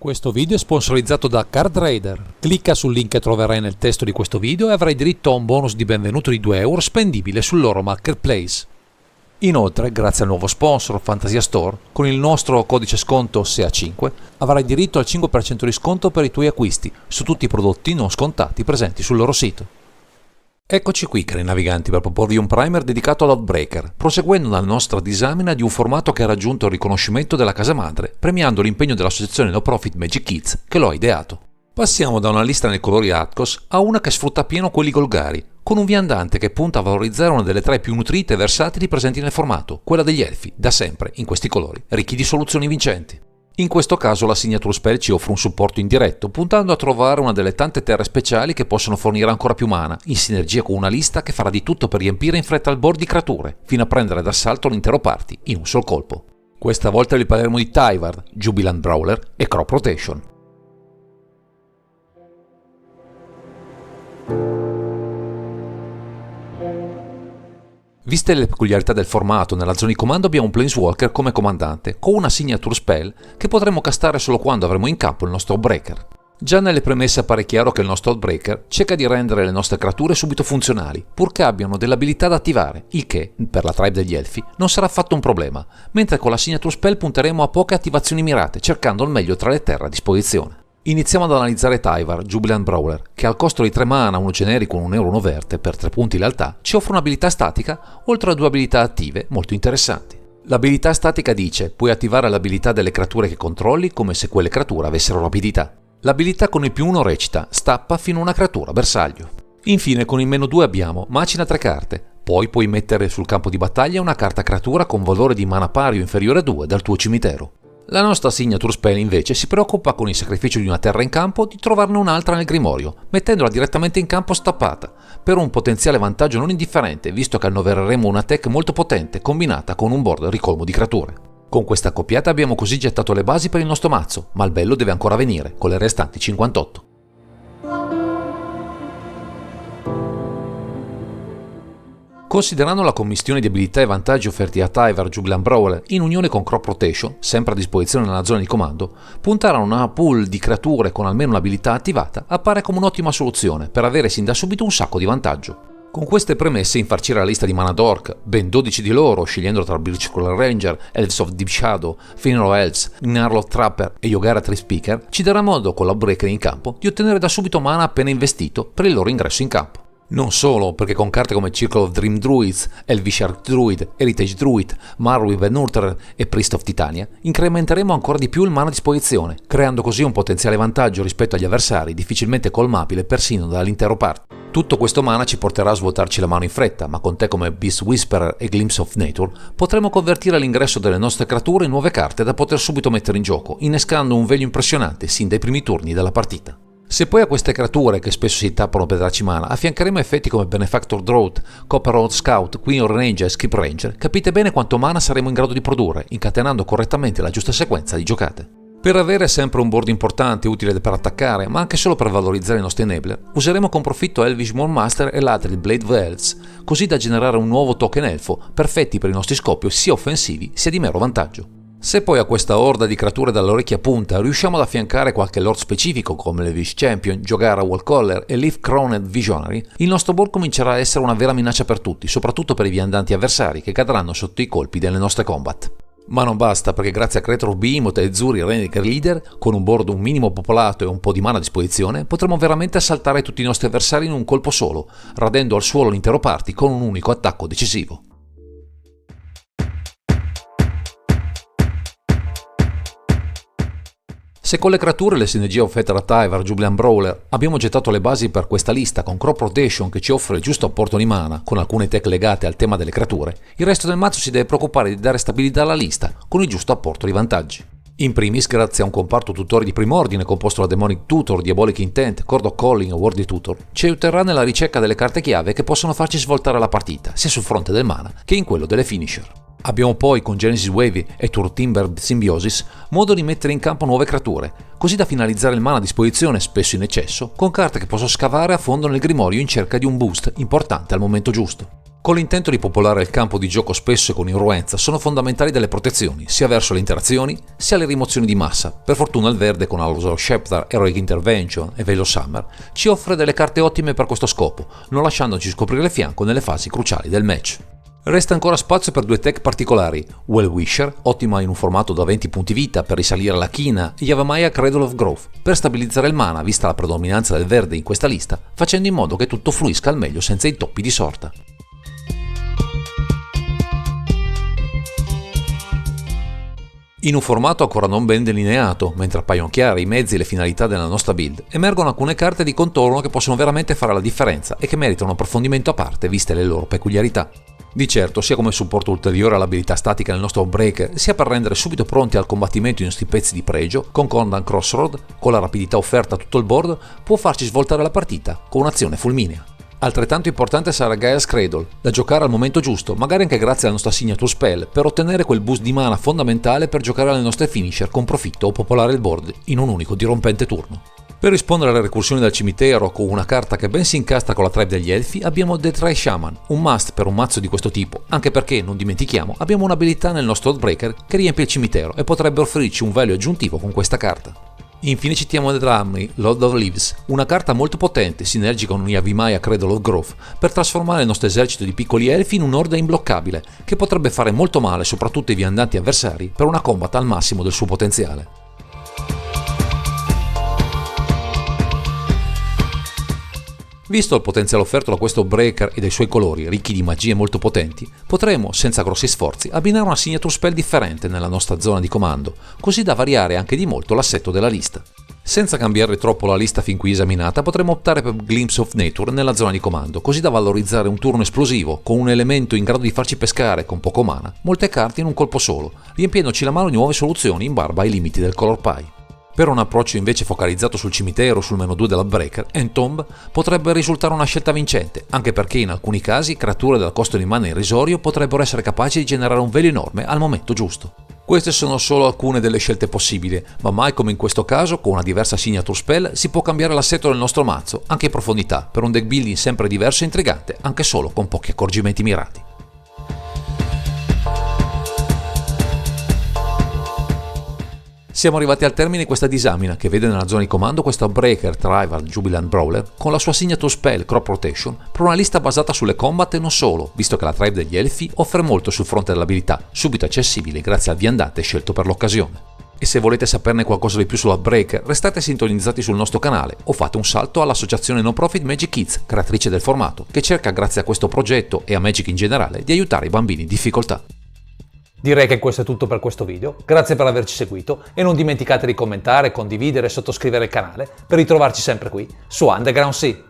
Questo video è sponsorizzato da Card Raider. Clicca sul link che troverai nel testo di questo video e avrai diritto a un bonus di benvenuto di 2 euro spendibile sul loro marketplace. Inoltre, grazie al nuovo sponsor Fantasia Store, con il nostro codice sconto SEA5 avrai diritto al 5% di sconto per i tuoi acquisti su tutti i prodotti non scontati presenti sul loro sito. Eccoci qui, cari naviganti, per proporvi un primer dedicato all'Outbreaker, proseguendo la nostra disamina di un formato che ha raggiunto il riconoscimento della casa madre, premiando l'impegno dell'associazione no profit Magic Kids che lo ha ideato. Passiamo da una lista nei colori Atkos a una che sfrutta appieno quelli golgari, con un viandante che punta a valorizzare una delle tre più nutrite e versatili presenti nel formato, quella degli elfi, da sempre in questi colori, ricchi di soluzioni vincenti. In questo caso la Signature Spell ci offre un supporto indiretto, puntando a trovare una delle tante terre speciali che possono fornire ancora più mana, in sinergia con una lista che farà di tutto per riempire in fretta il board di creature, fino a prendere d'assalto l'intero party, in un sol colpo. Questa volta vi parleremo di Tyvar, Jubilant Brawler e Crop Rotation. Viste le peculiarità del formato, nella zona di comando abbiamo un Planeswalker come comandante, con una Signature Spell che potremo castare solo quando avremo in campo il nostro Outbreaker. Già nelle premesse appare chiaro che il nostro Outbreaker cerca di rendere le nostre creature subito funzionali, purché abbiano delle abilità da attivare, il che, per la tribe degli elfi, non sarà affatto un problema, mentre con la Signature Spell punteremo a poche attivazioni mirate, cercando il meglio tra le terre a disposizione. Iniziamo ad analizzare Tyvar, Jubilant Brawler, che al costo di 3 mana, uno generico e un euro uno verde per 3 punti lealtà, ci offre un'abilità statica, oltre a 2 abilità attive molto interessanti. L'abilità statica dice: puoi attivare l'abilità delle creature che controlli come se quelle creature avessero rapidità. L'abilità con il +1 recita: stappa fino a una creatura bersaglio. Infine con il -2 abbiamo macina 3 carte, poi puoi mettere sul campo di battaglia una carta creatura con valore di mana pari o inferiore a 2 dal tuo cimitero. La nostra Signature Spell invece si preoccupa con il sacrificio di una terra in campo di trovarne un'altra nel grimorio, mettendola direttamente in campo stappata, per un potenziale vantaggio non indifferente visto che annovereremo una tech molto potente combinata con un board ricolmo di creature. Con questa accoppiata abbiamo così gettato le basi per il nostro mazzo, ma il bello deve ancora venire, con le restanti 58. Considerando la commistione di abilità e vantaggi offerti a Tyvar, Jubilant Brawler in unione con Crop Rotation, sempre a disposizione nella zona di comando, puntare a una pool di creature con almeno un'abilità attivata appare come un'ottima soluzione per avere sin da subito un sacco di vantaggio. Con queste premesse infarcire la lista di mana d'orc, ben 12 di loro, scegliendo tra Birchcrawler Ranger, Elves of Deep Shadow, Funeral Elves, Gnarlot Trapper e Yogara Tree Speaker, ci darà modo con l'Outbreaker in campo di ottenere da subito mana appena investito per il loro ingresso in campo. Non solo, perché con carte come Circle of Dream Druids, Elvish Arc Druid, Heritage Druid, Marwyn the Nurturer e Priest of Titania, incrementeremo ancora di più il mana a disposizione, creando così un potenziale vantaggio rispetto agli avversari difficilmente colmabile persino dall'intero party. Tutto questo mana ci porterà a svuotarci la mano in fretta, ma con te come Beast Whisperer e Glimpse of Nature potremo convertire l'ingresso delle nostre creature in nuove carte da poter subito mettere in gioco, innescando un veglio impressionante sin dai primi turni della partita. Se poi a queste creature, che spesso si tappano per darci mana, affiancheremo effetti come Benefactor Drought, Copperhold Scout, Queen of Ranger e Skip Ranger, capite bene quanto mana saremo in grado di produrre, incatenando correttamente la giusta sequenza di giocate. Per avere sempre un board importante utile per attaccare, ma anche solo per valorizzare i nostri enabler, useremo con profitto Elvish Master e l'Atri Blade of Elves, così da generare un nuovo token elfo, perfetti per i nostri scopi sia offensivi sia di mero vantaggio. Se poi a questa orda di creature dall'orecchia punta riusciamo ad affiancare qualche lord specifico come l'Elvish Champion, Jogara Wallcaller e Leaf Crowned Visionary, il nostro board comincerà a essere una vera minaccia per tutti, soprattutto per i viandanti avversari che cadranno sotto i colpi delle nostre combat. Ma non basta, perché grazie a Creator of Behemoth e Zuri Renegade Leader, con un board un minimo popolato e un po' di mana a disposizione, potremo veramente assaltare tutti i nostri avversari in un colpo solo, radendo al suolo l'intero party con un unico attacco decisivo. Se con le creature e le sinergie offerte da Tyvar, Jubilant Brawler abbiamo gettato le basi per questa lista con Crop Rotation che ci offre il giusto apporto di mana, con alcune tech legate al tema delle creature, il resto del mazzo si deve preoccupare di dare stabilità alla lista con il giusto apporto di vantaggi. In primis, grazie a un comparto tutori di primo ordine composto da Demonic Tutor, Diabolic Intent, Chord of Calling e Wordy Tutor, ci aiuterà nella ricerca delle carte chiave che possono farci svoltare la partita, sia sul fronte del mana che in quello delle finisher. Abbiamo poi con Genesis Wavy e Turtimber Symbiosis modo di mettere in campo nuove creature, così da finalizzare il mana a disposizione, spesso in eccesso, con carte che posso scavare a fondo nel grimorio in cerca di un boost importante al momento giusto. Con l'intento di popolare il campo di gioco spesso e con irruenza sono fondamentali delle protezioni, sia verso le interazioni, sia le rimozioni di massa. Per fortuna il verde con Allosaur Scepter, Heroic Intervention e Velo Summer ci offre delle carte ottime per questo scopo, non lasciandoci scoprire il fianco nelle fasi cruciali del match. Resta ancora spazio per 2 tech particolari, Well Wisher, ottima in un formato da 20 punti vita per risalire la china, e Yavimaya Cradle of Growth, per stabilizzare il mana vista la predominanza del verde in questa lista, facendo in modo che tutto fluisca al meglio senza intoppi di sorta. In un formato ancora non ben delineato, mentre appaiono chiari i mezzi e le finalità della nostra build, emergono alcune carte di contorno che possono veramente fare la differenza e che meritano un approfondimento a parte viste le loro peculiarità. Di certo, sia come supporto ulteriore all'abilità statica nel nostro Breaker, sia per rendere subito pronti al combattimento i nostri pezzi di pregio, Concordat Crossroad, con la rapidità offerta a tutto il board, può farci svoltare la partita con un'azione fulminea. Altrettanto importante sarà Gaea's Cradle, da giocare al momento giusto, magari anche grazie alla nostra signature spell, per ottenere quel boost di mana fondamentale per giocare alle nostre finisher con profitto o popolare il board in un unico dirompente turno. Per rispondere alle recursioni dal cimitero con una carta che ben si incastra con la tribe degli elfi, abbiamo The Tri Shaman, un must per un mazzo di questo tipo, anche perché, non dimentichiamo, abbiamo un'abilità nel nostro Oathbreaker che riempie il cimitero e potrebbe offrirci un value aggiuntivo con questa carta. Infine citiamo Nedramni, Lord of Leaves, una carta molto potente, sinergica con Yavimaya Cradle of Growth, per trasformare il nostro esercito di piccoli elfi in un'orda imbloccabile, che potrebbe fare molto male soprattutto ai viandanti avversari per una combat al massimo del suo potenziale. Visto il potenziale offerto da questo Breaker e dai suoi colori, ricchi di magie molto potenti, potremo, senza grossi sforzi, abbinare una signature spell differente nella nostra zona di comando, così da variare anche di molto l'assetto della lista. Senza cambiare troppo la lista fin qui esaminata, potremmo optare per Glimpse of Nature nella zona di comando, così da valorizzare un turno esplosivo, con un elemento in grado di farci pescare, con poco mana, molte carte in un colpo solo, riempiendoci la mano di nuove soluzioni in barba ai limiti del Color Pie. Per un approccio invece focalizzato sul cimitero, sul meno 2 della Breaker, Entomb potrebbe risultare una scelta vincente, anche perché in alcuni casi creature dal costo di mana irrisorio potrebbero essere capaci di generare un velo enorme al momento giusto. Queste sono solo alcune delle scelte possibili, ma mai come in questo caso, con una diversa signature spell, si può cambiare l'assetto del nostro mazzo, anche in profondità, per un deck building sempre diverso e intrigante, anche solo con pochi accorgimenti mirati. Siamo arrivati al termine di questa disamina che vede nella zona di comando questo Breaker Tribal Jubilant Brawler con la sua signature spell Crop Rotation per una lista basata sulle combat e non solo, visto che la tribe degli elfi offre molto sul fronte dell'abilità, subito accessibile grazie al viandante scelto per l'occasione. E se volete saperne qualcosa di più sulla Breaker, restate sintonizzati sul nostro canale o fate un salto all'associazione no profit Magic Kids, creatrice del formato, che cerca grazie a questo progetto e a Magic in generale di aiutare i bambini in difficoltà. Direi che questo è tutto per questo video, grazie per averci seguito e non dimenticate di commentare, condividere e sottoscrivere il canale per ritrovarci sempre qui su Underground Sea.